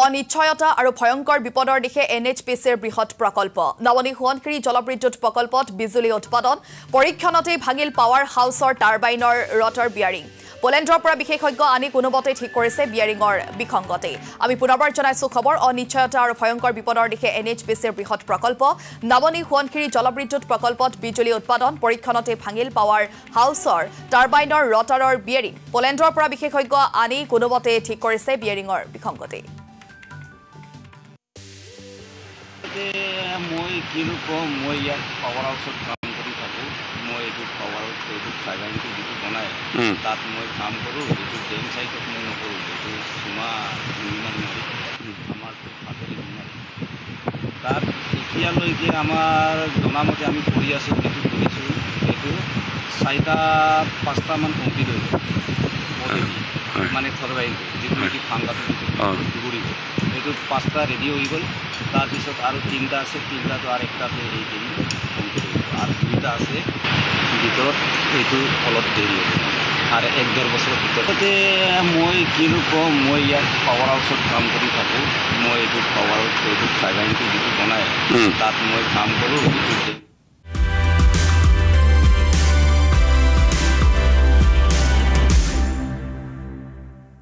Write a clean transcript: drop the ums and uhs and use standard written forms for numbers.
অনিশ্চয়তা আৰু ভয়ংকৰ বিপদৰ দিশে NHPCৰ বৃহৎ প্ৰকল্প নৱনী সোৱণশিৰি জলবিদ্যুৎ প্ৰকল্পত বিজুলী উৎপাদন পৰীক্ষণতেই ভাঙিল পাৱাৰ হাউচৰ টাৰবাইনৰ ৰটৰ বিয়াৰিং পোলেণ্ডৰ পৰা বিশেষজ্ঞ আনি কোনোমতে ঠিক কৰিছে বিয়াৰিঙৰ বিসংগতি আমি পুনৰবাৰ জনাইছো খবৰ অনিশ্চয়তা আৰু ভয়ংকৰ বিপদৰ দিশে NHPCৰ বৃহৎ প্ৰকল্প নৱনী সোৱণশিৰি জলবিদ্যুৎ প্ৰকল্পত বিজুলী উৎপাদন পৰীক্ষণতেই ভাঙিল পাৱাৰ হাউচৰ টাৰবাইনৰ ৰটাৰৰ বিয়াৰিং পোলেণ্ডৰ পৰা বিশেষজ্ঞ আনি কোনোমতে ঠিক কৰিছে বিয়াৰিঙৰ বিসংগতি মই কিৰকম মই ইয়াত পাওয়াৰ হাউসত কাম কৰি থাকো মই এই পাওয়াৰ টাৰবাইনটো যেটো বনায় তাত মই কাম কৰো এই ডেম সাইটত মই নকৰো এই সীমা নিৰ্মাণ নদী আমাৰ হাতেৰ নিৰ্মাণ তাত এতিয়ালৈকে আমাৰ জনামতে আমি কৰি আছো যেটো কৰিছো এইটো 4-5টা মান কমপ্লিট হৈ গ'ল মানে টাৰবাইন যেটো কি ফাংগাটো ঘূৰিব এইটো 5টা ৰেডি হৈ গ'ল তাৰপিছত আৰু 3টা আছে 3টাটো আৰু একটাতে এই দিন কমপ্লিট হৈ গ'ল আৰু 2টা আছে ভিতৰত এইটো অলপ দেৰি হ'ব আৰু 1-1.5 বছৰৰ ভিতৰতে মই কিৰকম মই ইয়াত পাৱাৰ হাউচত কাম কৰি থাকো মই এইটো পাৱাৰ টাৰবাইনটো যেটো বনায় তাত মই কাম কৰোঁ